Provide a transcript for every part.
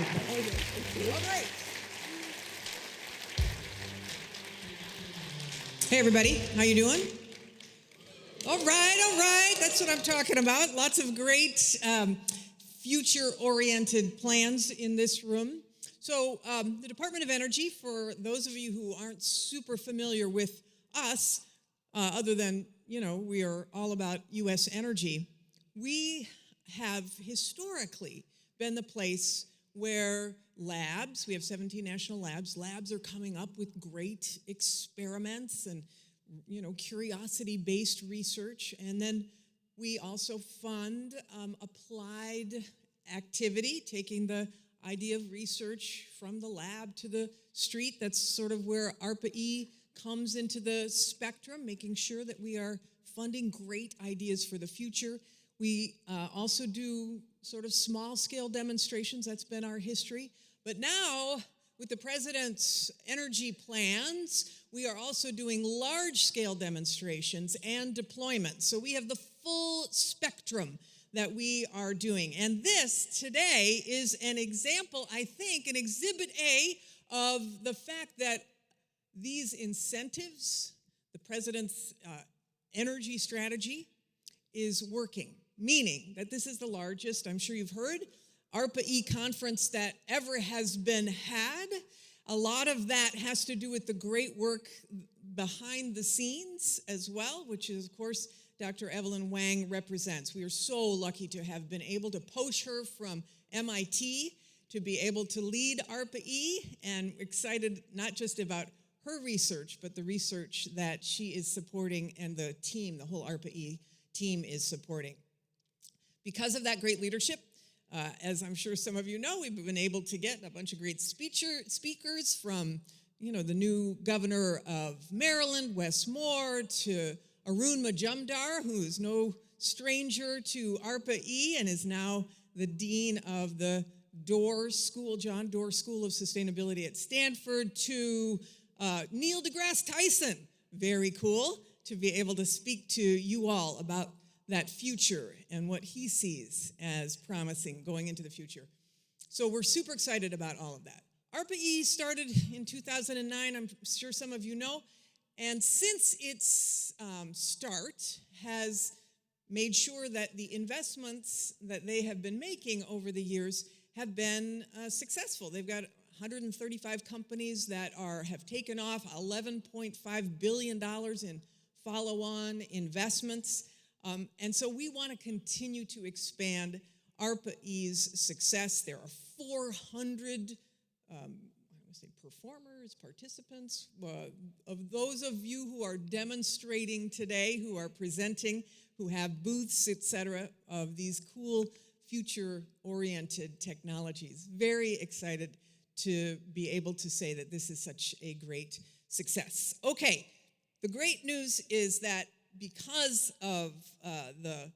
All right. Hey, everybody. How you doing? All right. That's what I'm talking about. Lots of great future-oriented plans in this room. So the Department of Energy, for those of you who aren't super familiar with us, other than, we are all about U.S. energy, we have historically been the place where labs, we have 17 national labs are coming up with great experiments and, curiosity-based research. And then we also fund applied activity, taking the idea of research from the lab to the street. That's sort of where ARPA-E comes into the spectrum, making sure that we are funding great ideas for the future. We also do sort of small-scale demonstrations. That's been our history. But now, with the President's energy plans, we are also doing large-scale demonstrations and deployments. So we have the full spectrum that we are doing. And this, today, is an example, I think, an Exhibit A of the fact that these incentives, the President's energy strategy, is working. Meaning that this is the largest, I'm sure you've heard, ARPA-E conference that ever has been had. A lot of that has to do with the great work behind the scenes as well, which is, of course, Dr. Evelyn Wang represents. We are so lucky to have been able to poach her from MIT to be able to lead ARPA-E, and excited not just about her research, but the research that she is supporting and the team, the whole ARPA-E team is supporting. Because of that great leadership, as I'm sure some of you know, we've been able to get a bunch of great speakers from, the new governor of Maryland, Wes Moore, to Arun Majumdar, who is no stranger to ARPA-E and is now the dean of the John Doerr School of Sustainability at Stanford, to Neil deGrasse Tyson. Very cool to be able to speak to you all about that future and what he sees as promising going into the future. So we're super excited about all of that. ARPA-E started in 2009, I'm sure some of you know, and since its start has made sure that the investments that they have been making over the years have been successful. They've got 135 companies that have taken off, $11.5 billion in follow-on investments. And so we want to continue to expand ARPA-E's success. There are 400 performers, participants, of those of you who are demonstrating today, who are presenting, who have booths, etc., of these cool future-oriented technologies. Very excited to be able to say that this is such a great success. Okay, the great news is that because of the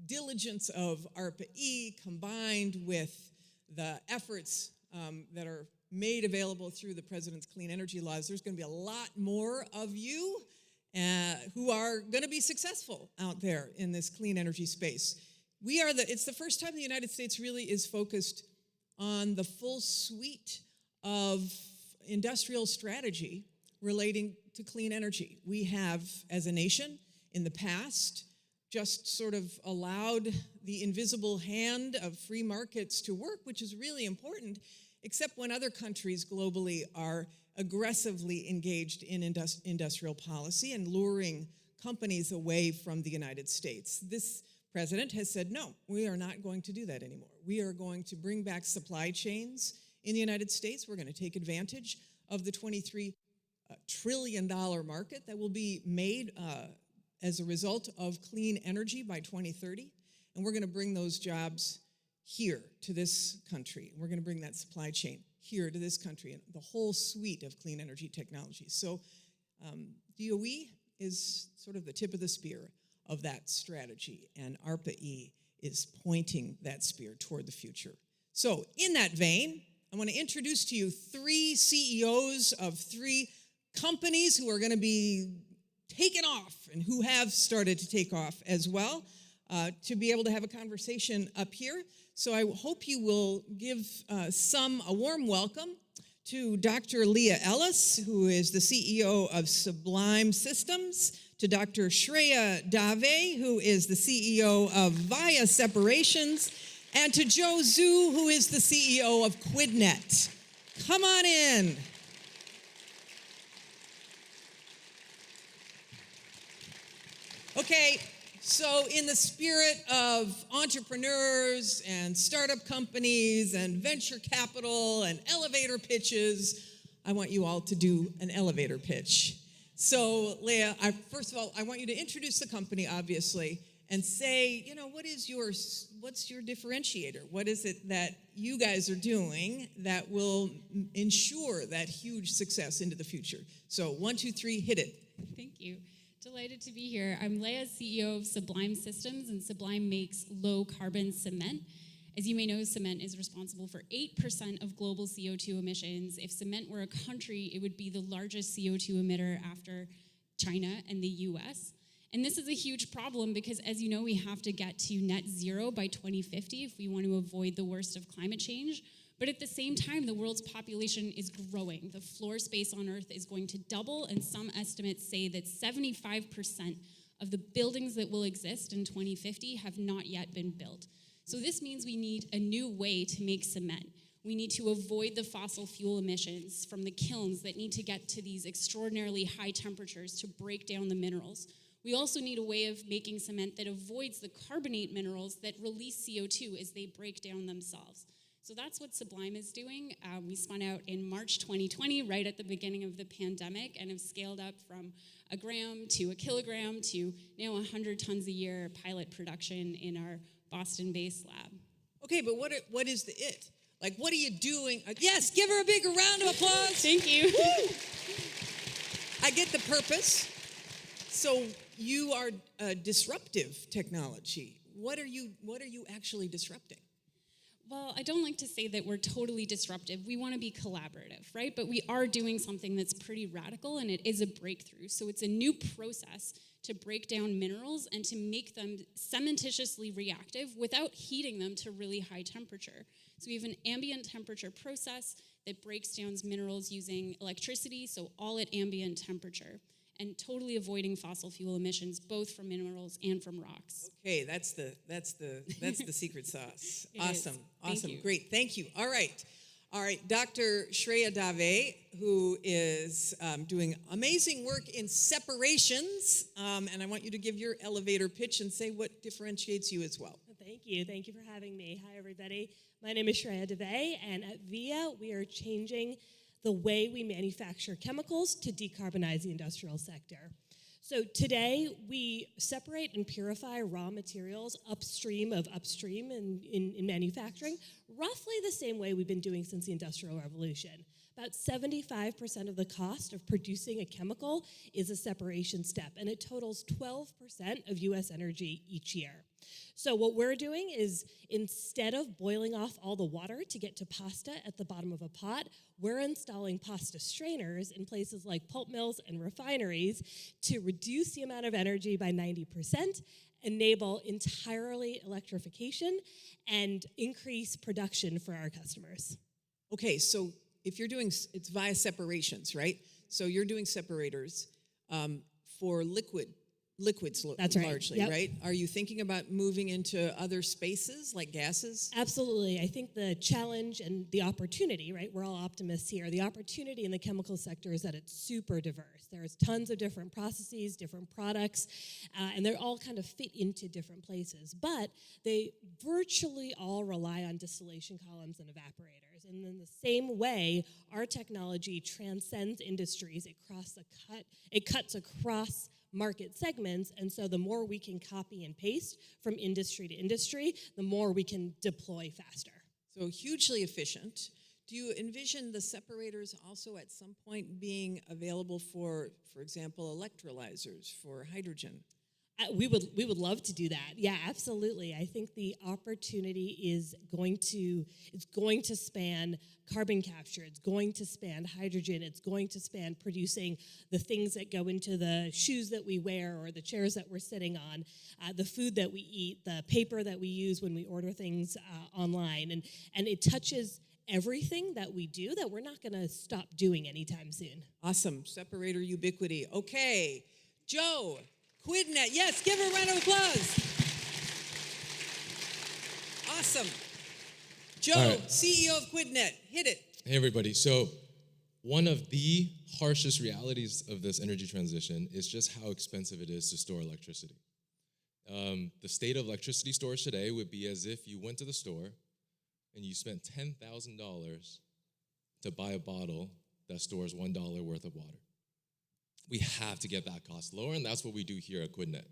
diligence of ARPA-E combined with the efforts that are made available through the President's clean energy laws, there's going to be a lot more of you who are going to be successful out there in this clean energy space. It's the first time the United States really is focused on the full suite of industrial strategy relating to clean energy. We have, as a nation, in the past, just sort of allowed the invisible hand of free markets to work, which is really important, except when other countries globally are aggressively engaged in industrial policy and luring companies away from the United States. This president has said, no, we are not going to do that anymore. We are going to bring back supply chains in the United States. We're going to take advantage of the $23 trillion market that will be made as a result of clean energy by 2030. And we're going to bring those jobs here to this country. We're going to bring that supply chain here to this country and the whole suite of clean energy technologies. So DOE is sort of the tip of the spear of that strategy, and ARPA-E is pointing that spear toward the future. So in that vein, I want to introduce to you 3 CEOs of 3 companies who are going to be taken off and who have started to take off as well. to be able to have a conversation up here. So I hope you will give a warm welcome to Dr. Leah Ellis, who is the CEO of Sublime Systems, to Dr. Shreya Dave, who is the CEO of Via Separations, and to Joe Zhou, who is the CEO of Quidnet. Come on in. Okay, so in the spirit of entrepreneurs and startup companies and venture capital and elevator pitches, I want you all to do an elevator pitch. So, Leah, first of all, I want you to introduce the company, obviously, and say, what's your differentiator? What is it that you guys are doing that will ensure that huge success into the future? So, 1, 2, 3, hit it. Thank you. Delighted to be here. I'm Leah, CEO of Sublime Systems, and Sublime makes low-carbon cement. As you may know, cement is responsible for 8% of global CO2 emissions. If cement were a country, it would be the largest CO2 emitter after China and the US. And this is a huge problem because, as you know, we have to get to net zero by 2050 if we want to avoid the worst of climate change. But at the same time, the world's population is growing. The floor space on Earth is going to double, and some estimates say that 75% of the buildings that will exist in 2050 have not yet been built. So this means we need a new way to make cement. We need to avoid the fossil fuel emissions from the kilns that need to get to these extraordinarily high temperatures to break down the minerals. We also need a way of making cement that avoids the carbonate minerals that release CO2 as they break down themselves. So that's what Sublime is doing. We spun out in March 2020, right at the beginning of the pandemic, and have scaled up from a gram to a kilogram to now 100 tons a year pilot production in our Boston-based lab. Okay, but what is the it? Like, what are you doing? Yes, give her a big round of applause. Thank you. Woo! I get the purpose. So you are a disruptive technology. What are you actually disrupting? Well, I don't like to say that we're totally disruptive. We want to be collaborative, right? But we are doing something that's pretty radical, and it is a breakthrough. So it's a new process to break down minerals and to make them cementitiously reactive without heating them to really high temperature. So we have an ambient temperature process that breaks down minerals using electricity, so all at ambient temperature, and totally avoiding fossil fuel emissions, both from minerals and from rocks. Okay, that's the secret sauce. Awesome, Thank great, thank you. All right, Dr. Shreya Dave, who is doing amazing work in separations, and I want you to give your elevator pitch and say what differentiates you as well. Thank you for having me. Hi, everybody. My name is Shreya Dave, and at VIA, we are changing the way we manufacture chemicals to decarbonize the industrial sector. So today, we separate and purify raw materials upstream of upstream in manufacturing, roughly the same way we've been doing since the Industrial Revolution. About 75% of the cost of producing a chemical is a separation step, and it totals 12% of U.S. energy each year. So what we're doing is, instead of boiling off all the water to get to pasta at the bottom of a pot, we're installing pasta strainers in places like pulp mills and refineries to reduce the amount of energy by 90%, enable entirely electrification, and increase production for our customers. Okay, so if you're doing, it's via separations, right? So you're doing separators for liquids That's right. largely, Yep. right? Are you thinking about moving into other spaces like gases? Absolutely. I think the challenge and the opportunity, right, we're all optimists here, the opportunity in the chemical sector is that it's super diverse. There's tons of different processes, different products, and they all kind of fit into different places. But they virtually all rely on distillation columns and evaporators. And in the same way, our technology transcends industries. It cuts across market segments, and so the more we can copy and paste from industry to industry, the more we can deploy faster. So hugely efficient. Do you envision the separators also at some point being available for example, electrolyzers for hydrogen? We would love to do that. Yeah, absolutely. I think the opportunity is going to span carbon capture. It's going to span hydrogen. It's going to span producing the things that go into the shoes that we wear or the chairs that we're sitting on, the food that we eat, the paper that we use when we order things online, and it touches everything that we do that we're not going to stop doing anytime soon. Awesome. Separator ubiquity. Okay. Joe, Quidnet. Yes, give her a round of applause. Awesome. Joe, All right. CEO of Quidnet. Hit it. Hey, everybody. So one of the harshest realities of this energy transition is just how expensive it is to store electricity. The state of electricity storage today would be as if you went to the store and you spent $10,000 to buy a bottle that stores $1 worth of water. We have to get that cost lower, and that's what we do here at Quidnet.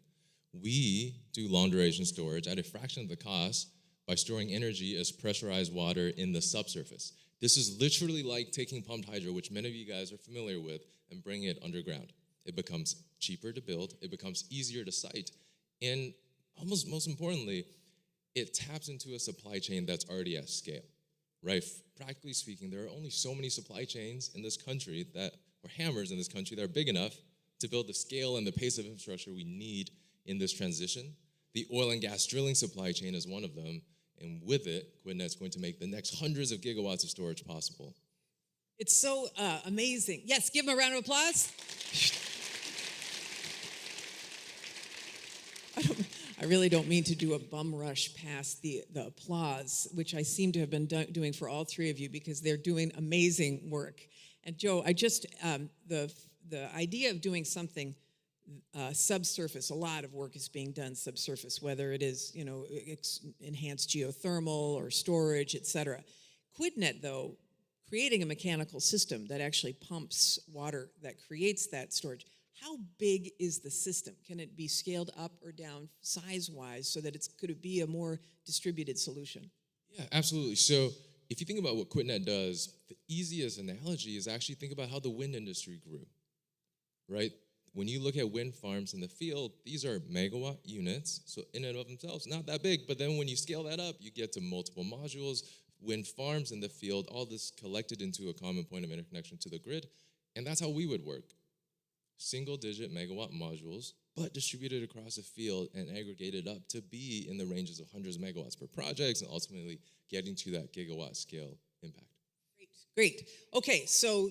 We do long-duration storage at a fraction of the cost by storing energy as pressurized water in the subsurface. This is literally like taking pumped hydro, which many of you guys are familiar with, and bringing it underground. It becomes cheaper to build, it becomes easier to site, and almost most importantly, it taps into a supply chain that's already at scale, right? Practically speaking, there are only so many supply chains in this country or hammers in this country that are big enough to build the scale and the pace of infrastructure we need in this transition. The oil and gas drilling supply chain is one of them, and with it, Quidnet's going to make the next hundreds of gigawatts of storage possible. It's so amazing. Yes, give him a round of applause. I really don't mean to do a bum rush past the applause, which I seem to have been doing for all three of you because they're doing amazing work. And Joe, the idea of doing something subsurface, a lot of work is being done subsurface, whether it is enhanced geothermal or storage, et cetera. Quidnet, though, creating a mechanical system that actually pumps water that creates that storage. How big is the system? Can it be scaled up or down size-wise so that could it be a more distributed solution? Yeah, absolutely. So if you think about what Quidnet does, the easiest analogy is actually think about how the wind industry grew, right? When you look at wind farms in the field, these are megawatt units, so in and of themselves, not that big, but then when you scale that up, you get to multiple modules, wind farms in the field, all this collected into a common point of interconnection to the grid, and that's how we would work. Single-digit megawatt modules, but distributed across the field and aggregated up to be in the ranges of hundreds of megawatts per project and ultimately getting to that gigawatt scale impact. Great. Okay, so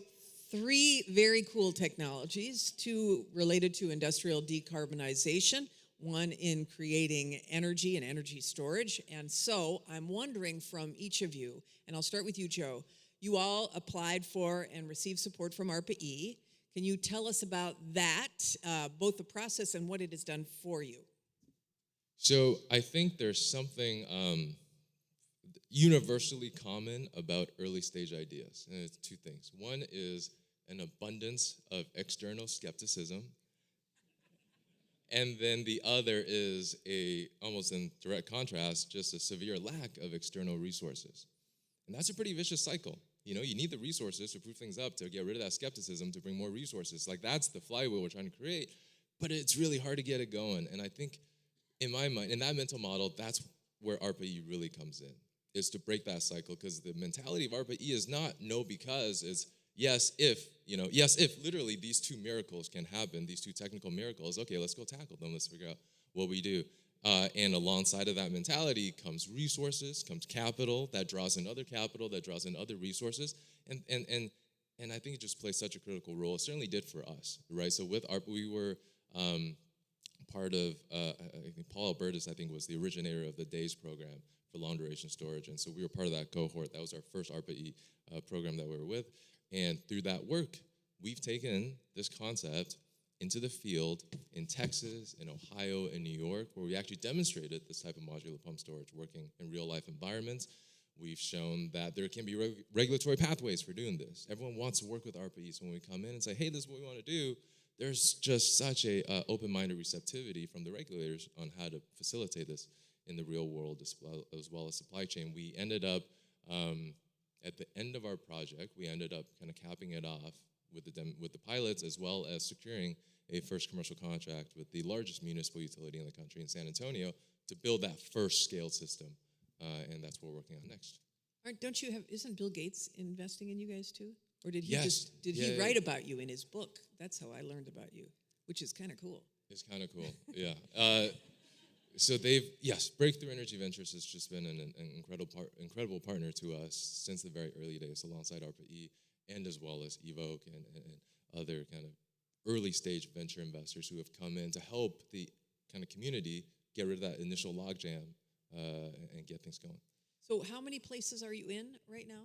3 very cool technologies, 2 related to industrial decarbonization, 1 in creating energy and energy storage. And so I'm wondering from each of you, and I'll start with you, Joe, you all applied for and received support from ARPA-E. Can you tell us about that, both the process and what it has done for you? So I think there's something universally common about early stage ideas, and it's 2 things. One is an abundance of external skepticism, and then the other is almost in direct contrast, just a severe lack of external resources. And that's a pretty vicious cycle. You need the resources to prove things up, to get rid of that skepticism, to bring more resources. Like, that's the flywheel we're trying to create, but it's really hard to get it going. And I think, in my mind, in that mental model, that's where ARPA-E really comes in, is to break that cycle, because the mentality of ARPA-E is not no because, it's yes if literally these 2 miracles can happen, these 2 technical miracles, okay, let's go tackle them, let's figure out what we do. And alongside of that mentality comes resources, comes capital that draws in other capital, that draws in other resources, and I think it just plays such a critical role. It certainly did for us, right? So with ARPA, we were part of, I think Paul Albertus, was the originator of the DAYS program for long duration storage, and so we were part of that cohort. That was our first ARPA-E program that we were with, and through that work, we've taken this concept into the field in Texas, in Ohio, in New York, where we actually demonstrated this type of modular pump storage working in real-life environments. We've shown that there can be regulatory pathways for doing this. Everyone wants to work with ARPA-E, so when we come in and say, hey, this is what we want to do, there's just such a open-minded receptivity from the regulators on how to facilitate this in the real world as well as supply chain. We ended up, at the end of our project, we ended up kind of capping it off with the pilots, as well as securing a first commercial contract with the largest municipal utility in the country in San Antonio to build that first scaled system, and that's what we're working on next. Don't you have? Isn't Bill Gates investing in you guys too? Or did he Yes. he write about you in his book? That's how I learned about you, which is kind of cool. It's kind of cool, yeah. So Breakthrough Energy Ventures has just been an incredible partner to us since the very early days, alongside ARPA-E, and as well as Evoke and other kind of early stage venture investors who have come in to help the kind of community get rid of that initial logjam and get things going. So how many places are you in right now?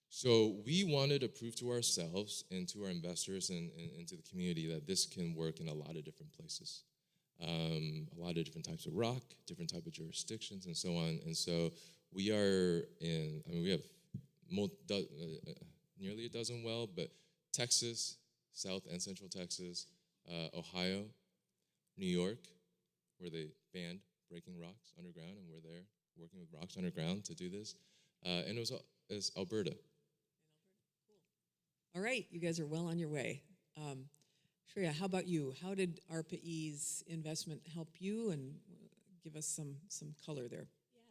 So we wanted to prove to ourselves and to our investors and to the community that this can work in a lot of different places. A lot of different types of rock, different type of jurisdictions, and so on. And so we are we have nearly a dozen but Texas, South and Central Texas, Ohio, New York, where they banned breaking rocks underground, and we're there working with rocks underground to do this. And it was Alberta. All right, you guys are well on your way. Shreya, how about you? How did ARPA-E's investment help you? And give us some color there.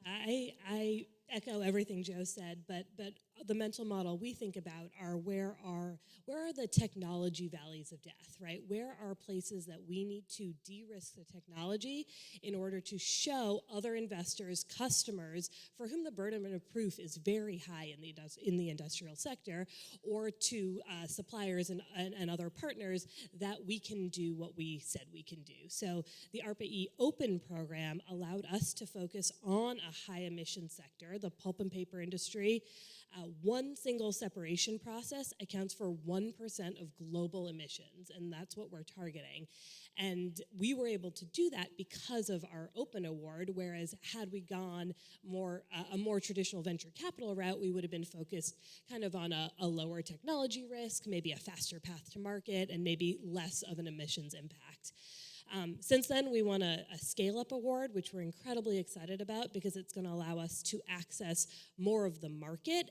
Yeah, I echo everything Joe said, but the mental model we think about are where are the technology valleys of death, right? Where are places that we need to de-risk the technology in order to show other investors, customers, for whom the burden of proof is very high in the industrial sector, or to suppliers and other partners that we can do what we said we can do. So the ARPA-E Open program allowed us to focus on a high emission sector, the pulp and paper industry. One single separation process accounts for 1% of global emissions, and that's what we're targeting. And we were able to do that because of our Open Award, whereas had we gone a more traditional venture capital route, we would have been focused kind of on a lower technology risk, maybe a faster path to market, and maybe less of an emissions impact. Since then, we won a scale-up award, which we're incredibly excited about because it's going to allow us to access more of the market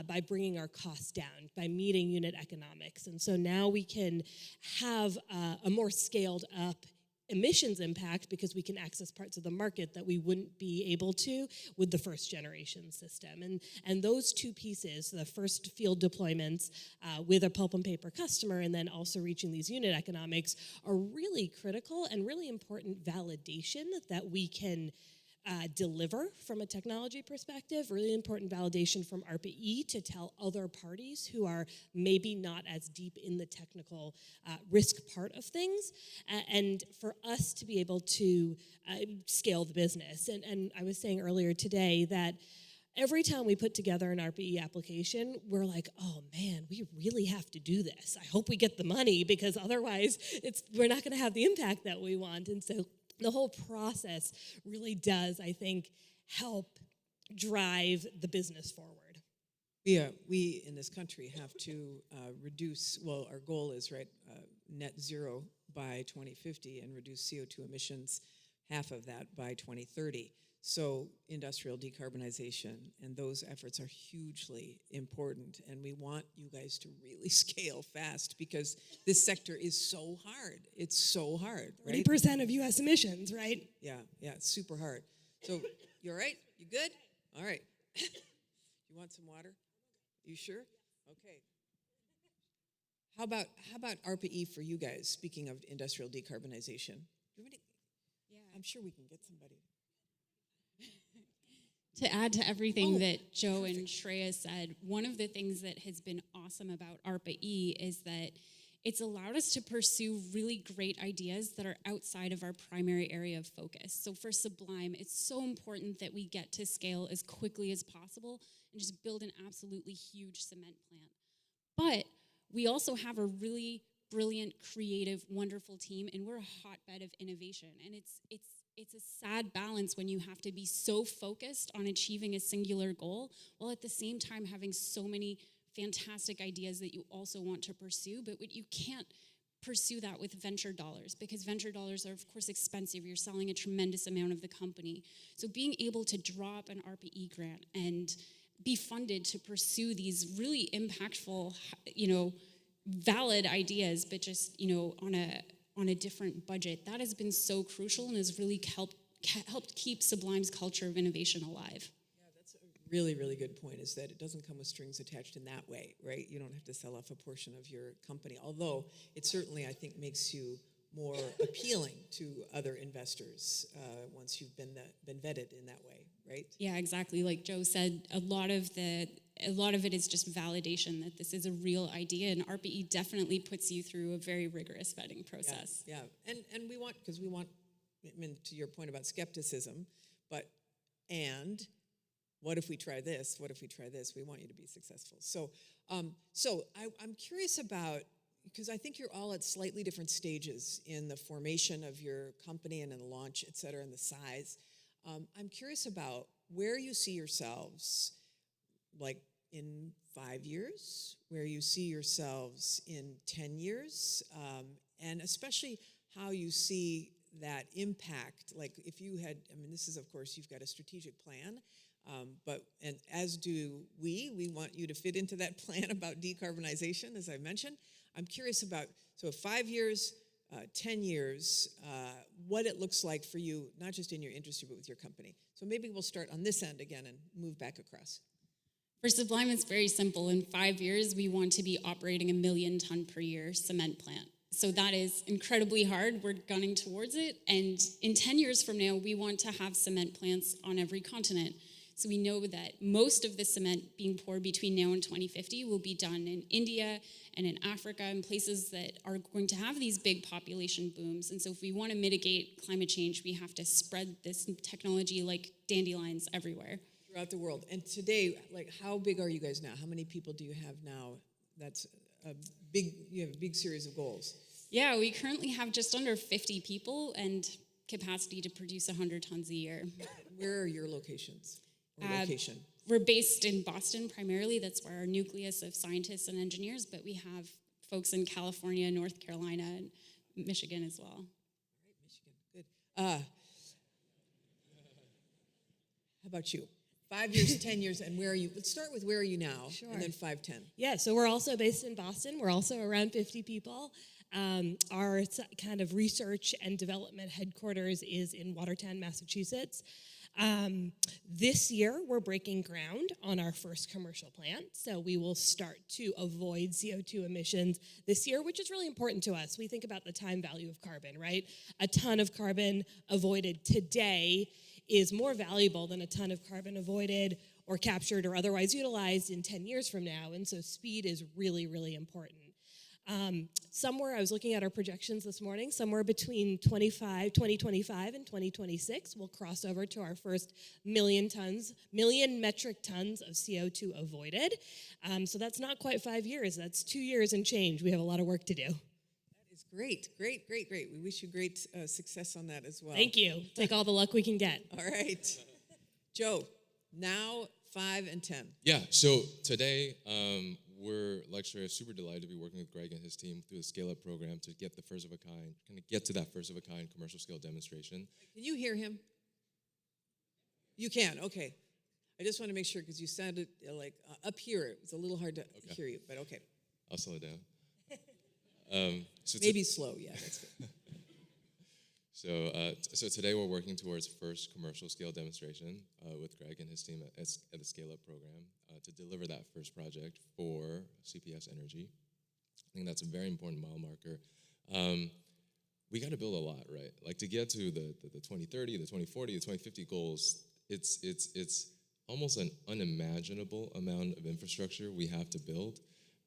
by bringing our costs down, by meeting unit economics. And so now we can have a more scaled-up emissions impact because we can access parts of the market that we wouldn't be able to with the first generation system. And those two pieces, the first field deployments with a pulp and paper customer and then also reaching these unit economics, are really critical and really important validation that we can deliver from a technology perspective, really important validation from ARPA-E to tell other parties who are maybe not as deep in the technical risk part of things, and for us to be able to scale the business. And I was saying earlier today that every time we put together an ARPA-E application, we're like, oh man, we really have to do this. I hope we get the money because otherwise we're not going to have the impact that we want. And so the whole process really does, I think, help drive the business forward. Yeah, we in this country have to reduce, well, our goal is, net zero by 2050 and reduce CO2 emissions, half of that by 2030. So industrial decarbonization and those efforts are hugely important, and we want you guys to really scale fast because this sector is so hard. It's so hard, right? 30% of U.S. emissions, right? Yeah, it's super hard. So you all right? You good? All right. You want some water? You sure? Okay. How about ARPA-E for you guys? Speaking of industrial decarbonization, I'm sure we can get somebody. To add to everything that Joe and Shreya said, one of the things that has been awesome about ARPA-E is that it's allowed us to pursue really great ideas that are outside of our primary area of focus. So for Sublime, it's so important that we get to scale as quickly as possible and just build an absolutely huge cement plant. But we also have a really brilliant, creative, wonderful team, and we're a hotbed of innovation. And it's a sad balance when you have to be so focused on achieving a singular goal while at the same time having so many fantastic ideas that you also want to pursue, but you can't pursue that with venture dollars because venture dollars are, of course, expensive. You're selling a tremendous amount of the company. So being able to drop an ARPA-E grant and be funded to pursue these really impactful, valid ideas, but just, on on a different budget. That has been so crucial and has really helped keep Sublime's culture of innovation alive. Yeah, that's a really, really good point, is that it doesn't come with strings attached in that way, right? You don't have to sell off a portion of your company, although it certainly, I think, makes you more appealing to other investors once you've been vetted in that way, right? Yeah, exactly. Like Joe said, a lot of it is just validation that this is a real idea, and ARPA-E definitely puts you through a very rigorous vetting process. Yeah. And we want, I mean, to your point about skepticism, and what if we try this? What if we try this? We want you to be successful. So I'm curious about, because I think you're all at slightly different stages in the formation of your company and in the launch, et cetera, and the size. I'm curious about where you see yourselves, like in 5 years, where you see yourselves in 10 years, and especially how you see that impact. Like if you had, I mean, this is, of course, you've got a strategic plan, and as do we want you to fit into that plan about decarbonization, as I mentioned. I'm curious about, so 5 years, 10 years, what it looks like for you, not just in your industry, but with your company. So maybe we'll start on this end again and move back across. For Sublime, it's very simple. In 5 years, we want to be operating a 1 million ton per year cement plant. So that is incredibly hard. We're gunning towards it. And in 10 years from now, we want to have cement plants on every continent. So we know that most of the cement being poured between now and 2050 will be done in India and in Africa and places that are going to have these big population booms. And so if we want to mitigate climate change, we have to spread this technology like dandelions everywhere. Throughout the world. And today, like, how big are you guys now? How many people do you have now? That's you have a big series of goals. Yeah, we currently have just under 50 people and capacity to produce 100 tons a year. Where are your locations? Location? We're based in Boston primarily. That's where our nucleus of scientists and engineers, but we have folks in California, North Carolina, and Michigan as well. All right, Michigan. Good. How about you? 5 years, 10 years, and where are you? Let's start with where are you now, Sure. and then 5, 10. Yeah, so we're also based in Boston. We're also around 50 people. Our kind of research and development headquarters is in Watertown, Massachusetts. This year, we're breaking ground on our first commercial plant, so we will start to avoid CO2 emissions this year, which is really important to us. We think about the time value of carbon, right? A ton of carbon avoided today is more valuable than a ton of carbon avoided or captured or otherwise utilized in 10 years from now, and so speed is really, really important. Somewhere, I was looking at our projections this morning, somewhere between 2025 and 2026, we'll cross over to our first million metric tons of CO2 avoided. So that's not quite 5 years, that's 2 years and change. We have a lot of work to do. That is great. We wish you great success on that as well. Thank you. Take all the luck we can get. All right. Joe, now 5 and 10. Yeah, so today we're, like Shreya, super delighted to be working with Greg and his team through the scale-up program to get the first of a kind, kind of get to that first of a kind commercial scale demonstration. Can you hear him? You can, okay. I just want to make sure, because you sounded like up here, it was a little hard to hear you, but okay. I'll slow it down. Maybe slow, yeah, that's good. So today we're working towards first commercial scale demonstration with Greg and his team at the Scale Up program to deliver that first project for CPS Energy. I think that's a very important mile marker. We got to build a lot, right? Like to get to the 2030, the 2040, the 2050 goals, it's almost an unimaginable amount of infrastructure we have to build.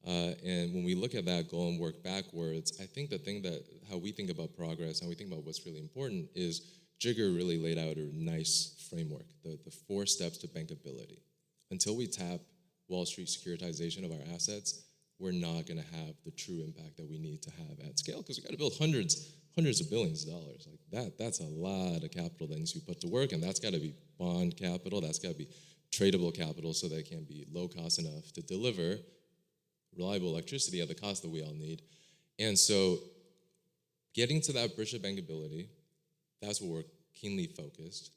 And when we look at that goal and work backwards, I think the thing that how we think about progress, how we think about what's really important is Jigger really laid out a nice framework, the 4 steps to bankability. Until we tap Wall Street securitization of our assets, we're not going to have the true impact that we need to have at scale because we got to build hundreds of billions of dollars. Like that's a lot of capital that needs to be put to work, and that's got to be bond capital, that's got to be tradable capital so that it can be low cost enough to deliver reliable electricity at the cost that we all need. And so getting to that bridge of bankability, that's where we're keenly focused.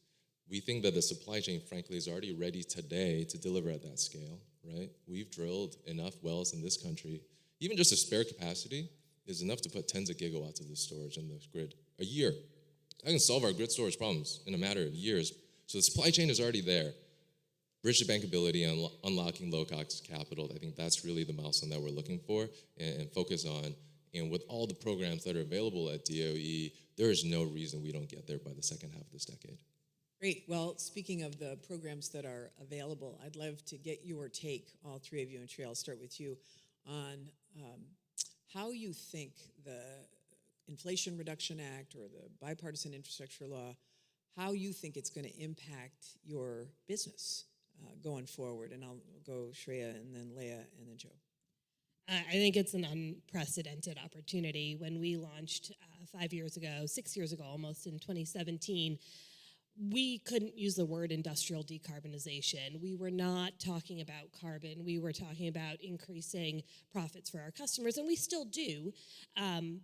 We think that the supply chain, frankly, is already ready today to deliver at that scale, right? We've drilled enough wells in this country. Even just a spare capacity is enough to put tens of gigawatts of this storage in the grid a year. That can solve our grid storage problems in a matter of years. So the supply chain is already there. Bridge to bankability and unlocking low-cost capital, I think that's really the milestone that we're looking for and focus on. And with all the programs that are available at DOE, there is no reason we don't get there by the second half of this decade. Great. Well, speaking of the programs that are available, I'd love to get your take, all three of you, and Shreya, I'll start with you, on how you think the Inflation Reduction Act or the Bipartisan Infrastructure Law, how you think it's going to impact your business going forward. And I'll go Shreya and then Leah and then Joe. I think it's an unprecedented opportunity. When we launched 5 years ago, 6 years ago almost, in 2017, we couldn't use the word industrial decarbonization. We were not talking about carbon. We were talking about increasing profits for our customers, and we still do.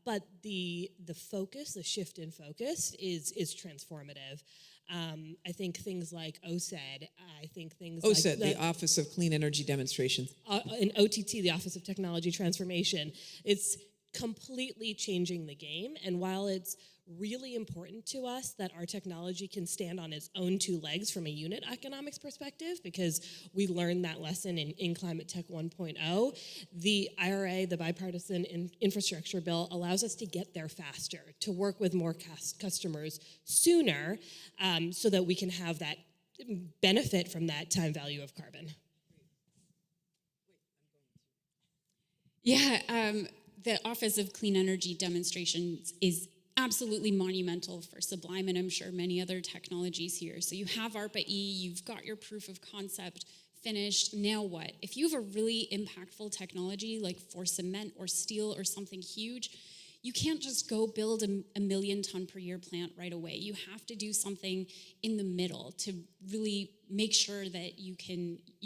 But the focus, the shift in focus is transformative. I think things like OSED, OSED, the Office of Clean Energy Demonstrations. And OTT, the Office of Technology Transformation. It's completely changing the game, and while it's really important to us that our technology can stand on its own two legs from a unit economics perspective, because we learned that lesson in Climate Tech 1.0. The IRA, the Bipartisan Infrastructure Bill, allows us to get there faster, to work with more customers sooner, so that we can have that benefit from that time value of carbon. Yeah, the Office of Clean Energy Demonstrations is absolutely monumental for Sublime, and I'm sure many other technologies here. So you have ARPA-E, you've got your proof of concept finished. Now what? If you have a really impactful technology like for cement or steel or something huge, you can't just go build a million ton per year plant right away. You have to do something in the middle to really make sure that you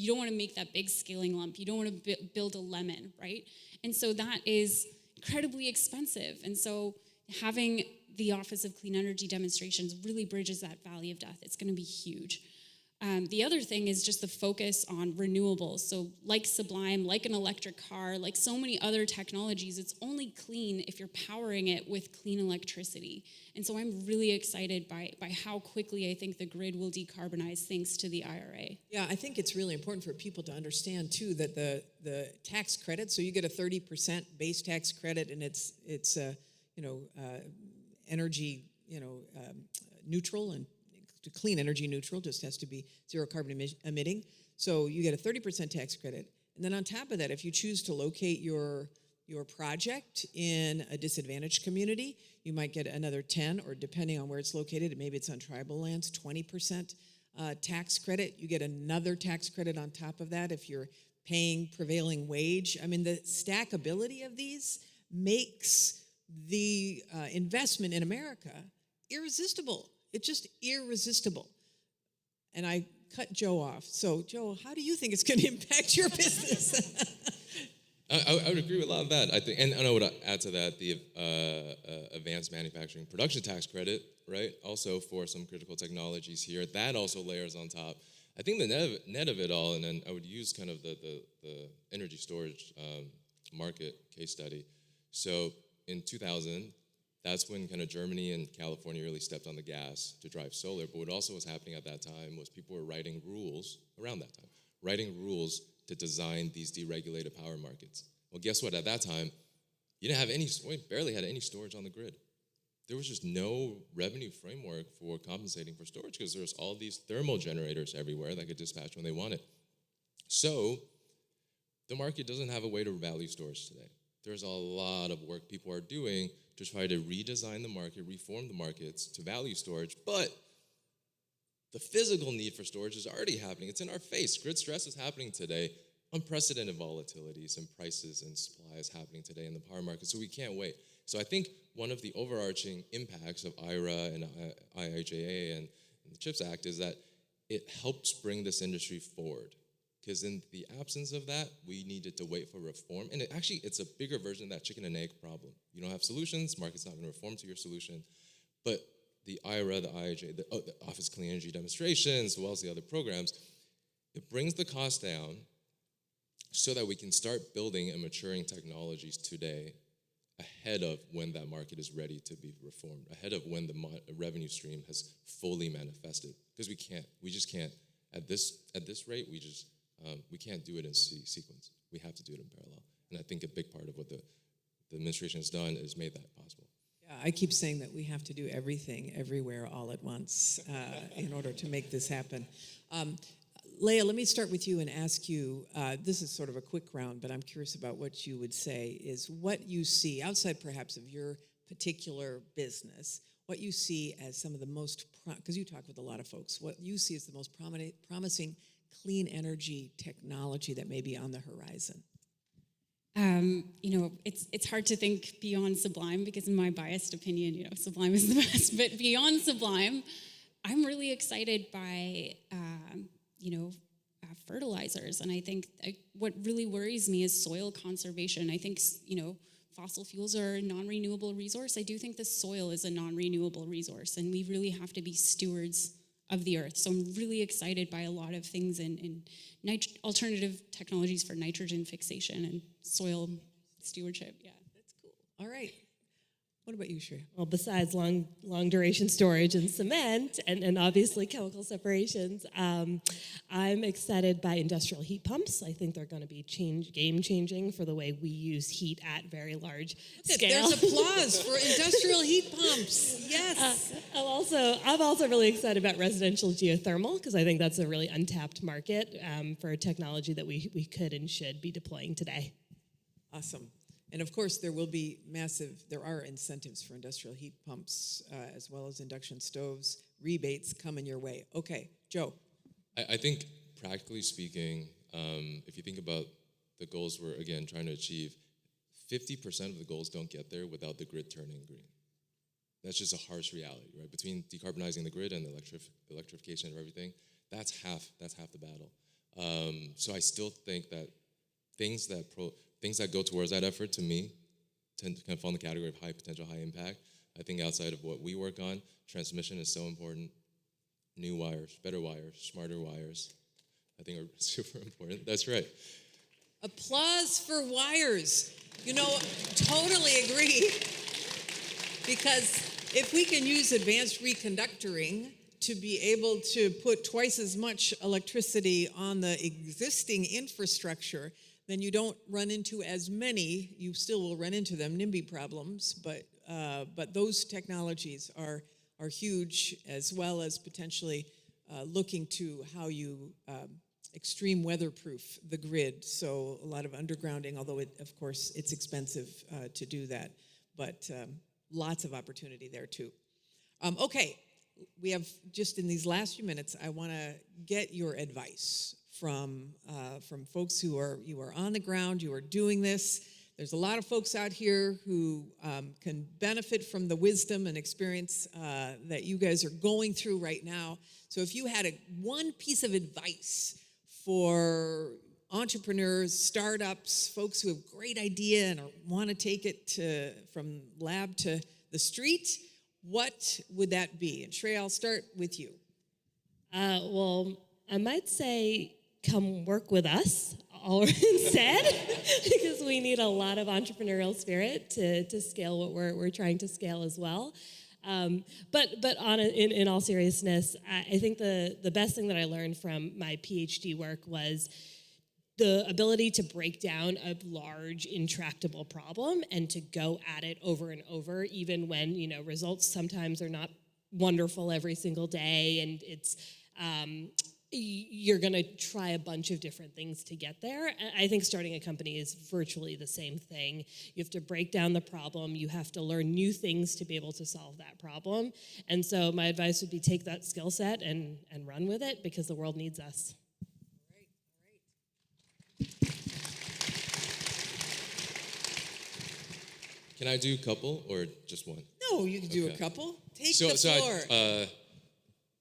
don't want to make that big scaling lump. You don't want to build a lemon, right? And so that is incredibly expensive. And so having the Office of Clean Energy Demonstrations really bridges that valley of death. It's going to be huge. The other thing is just the focus on renewables. So like Sublime, like an electric car, like so many other technologies, it's only clean if you're powering it with clean electricity. And so I'm really excited by how quickly I think the grid will decarbonize thanks to the IRA. Yeah, I think it's really important for people to understand, too, that the tax credit, so you get a 30% base tax credit, and it's energy, neutral and clean energy neutral, just has to be zero carbon emitting. So you get a 30% tax credit. And then on top of that, if you choose to locate your project in a disadvantaged community, you might get another 10, or depending on where it's located, maybe it's on tribal lands, 20% tax credit. You get another tax credit on top of that if you're paying prevailing wage. I mean, the stackability of these makes the investment in America irresistible. It's just irresistible. And I cut Joe off. So, Joe, how do you think it's going to impact your business? I would agree with a lot of that. I think, and I would add to that the advanced manufacturing production tax credit, right? Also for some critical technologies here. That also layers on top. I think the net of it all, and then I would use kind of the energy storage market case study. So in 2000, that's when kind of Germany and California really stepped on the gas to drive solar. But what also was happening at that time was people were writing rules to design these deregulated power markets. Well, guess what? At that time, we barely had any storage on the grid. There was just no revenue framework for compensating for storage because there's all these thermal generators everywhere that could dispatch when they want it. So the market doesn't have a way to value storage today. There's a lot of work people are doing to try to redesign the market, reform the markets to value storage, but the physical need for storage is already happening. It's in our face. Grid stress is happening today. Unprecedented volatilities and prices and supply is happening today in the power market, so we can't wait. So I think one of the overarching impacts of IRA and IIJA and the CHIPS Act is that it helps bring this industry forward. Because in the absence of that, we needed to wait for reform. And it's a bigger version of that chicken and egg problem. You don't have solutions, market's not going to reform to your solution. But the IRA, the IIJ, the Office of Clean Energy Demonstrations, as well as the other programs, it brings the cost down so that we can start building and maturing technologies today ahead of when that market is ready to be reformed, ahead of when the revenue stream has fully manifested. Because we just can't, at this rate, we can't do it in sequence. We have to do it in parallel. And I think a big part of what the administration has done is made that possible. Yeah, I keep saying that we have to do everything, everywhere, all at once in order to make this happen. Leah, let me start with you and ask you, this is sort of a quick round, but I'm curious about what you would say is what you see, outside perhaps of your particular business, what you see as some of the most, because you talk with a lot of folks, what you see as the most promising clean energy technology that may be on the horizon. It's hard to think beyond Sublime because in my biased opinion, Sublime is the best. But beyond Sublime, I'm really excited by, fertilizers. And I think what really worries me is soil conservation. I think, fossil fuels are a non-renewable resource. I do think the soil is a non-renewable resource, and we really have to be stewards of the earth. So I'm really excited by a lot of things in alternative technologies for nitrogen fixation and soil stewardship. Yeah, that's cool. All right. What about you, Shreya? Well, besides long duration storage and cement and obviously chemical separations, I'm excited by industrial heat pumps. I think they're going to be game changing for the way we use heat at very large scale. There's applause for industrial heat pumps. Yes. I'm also really excited about residential geothermal because I think that's a really untapped market for a technology that we could and should be deploying today. Awesome. And of course, there are incentives for industrial heat pumps as well as induction stoves, rebates coming your way. Okay, Joe. I think, practically speaking, if you think about the goals we're, again, trying to achieve, 50% of the goals don't get there without the grid turning green. That's just a harsh reality, right? Between decarbonizing the grid and the electrification of everything, that's half the battle. So I still think that things that go towards that effort, to me, tend to kind of fall in the category of high potential, high impact. I think outside of what we work on, transmission is so important. New wires, better wires, smarter wires, I think are super important. That's right. Applause for wires. Totally agree. Because if we can use advanced reconductoring to be able to put twice as much electricity on the existing infrastructure, then you don't run into as many, you still will run into them, NIMBY problems, but those technologies are huge, as well as potentially looking to how you extreme weatherproof the grid. So a lot of undergrounding, although of course it's expensive to do that, but lots of opportunity there too. Okay, we have just in these last few minutes, I want to get your advice from folks you are on the ground, you are doing this. There's a lot of folks out here who can benefit from the wisdom and experience that you guys are going through right now. So if you had one piece of advice for entrepreneurs, startups, folks who have great idea and want to take it from lab to the street, what would that be? And Shreya, I'll start with you. Well, I might say come work with us instead, because we need a lot of entrepreneurial spirit to scale what we're trying to scale as well. But in all seriousness, I think the best thing that I learned from my PhD work was the ability to break down a large, intractable problem and to go at it over and over, even when results sometimes are not wonderful every single day, and it's you're going to try a bunch of different things to get there. I think starting a company is virtually the same thing. You have to break down the problem. You have to learn new things to be able to solve that problem. And so my advice would be take that skill set and run with it, because the world needs us. All right. Can I do a couple or just one? No, you can do a couple. Take the floor.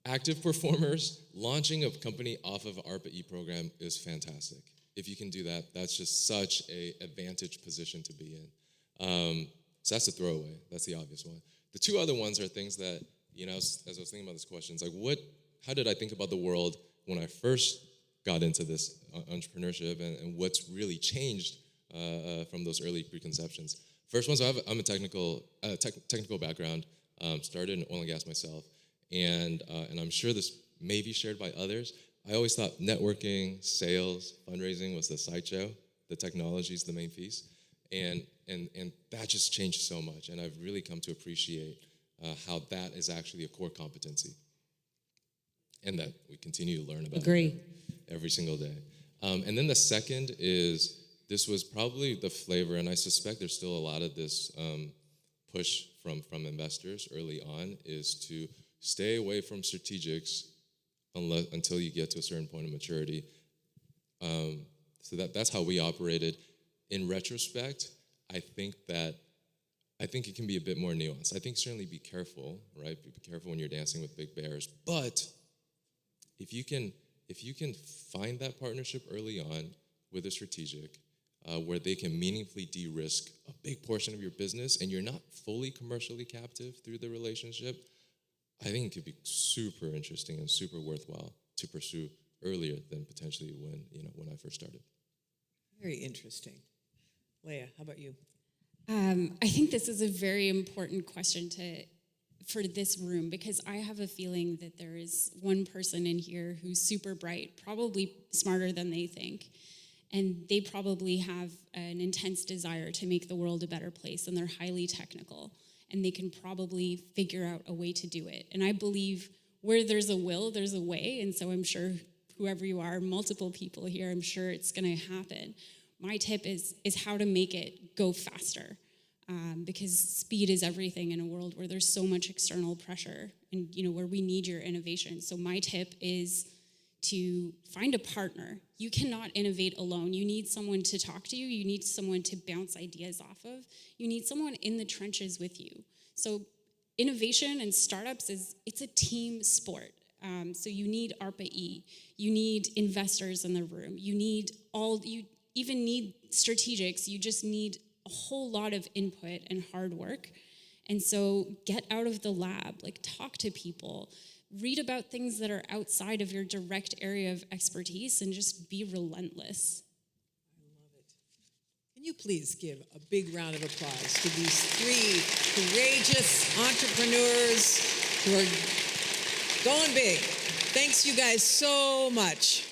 Active performers, launching a company off of ARPA-E program is fantastic. If you can do that, that's just such a advantage position to be in. So that's a throwaway. That's the obvious one. The two other ones are things that, as I was thinking about this question, it's like, how did I think about the world when I first got into this entrepreneurship, and what's really changed from those early preconceptions? First one, so I'm a technical background. Started in oil and gas myself, and I'm sure this may be shared by others. I always thought networking, sales, fundraising was the sideshow. The technology is the main piece, and that just changed so much. And I've really come to appreciate how that is actually a core competency, and that we continue to learn about. Agree. Every single day. And then the second is, this was probably the flavor, and I suspect there's still a lot of this push from investors early on, is to stay away from strategics until you get to a certain point of maturity. So that's how we operated. In retrospect, I think it can be a bit more nuanced. I think certainly be careful, right? Be careful when you're dancing with big bears. But if you can find that partnership early on with a strategic, where they can meaningfully de-risk a big portion of your business, and you're not fully commercially captive through the relationship, I think it could be super interesting and super worthwhile to pursue earlier than potentially when I first started. Very interesting. Leah, how about you? I think this is a very important question for this room, because I have a feeling that there is one person in here who's super bright, probably smarter than they think, and they probably have an intense desire to make the world a better place, and they're highly technical, and they can probably figure out a way to do it. And I believe where there's a will, there's a way, and so I'm sure whoever you are, multiple people here, I'm sure it's gonna happen. My tip is how to make it go faster. Because speed is everything in a world where there's so much external pressure and where we need your innovation. So my tip is to find a partner. You cannot innovate alone. You need someone to talk to you. You need someone to bounce ideas off of. You need someone in the trenches with you. So innovation and startups it's a team sport. So you need ARPA-E. You need investors in the room. You even need strategics. You just need a whole lot of input and hard work. And so get out of the lab, talk to people, read about things that are outside of your direct area of expertise, and just be relentless. I love it. Can you please give a big round of applause to these three courageous entrepreneurs who are going big? Thanks you guys so much.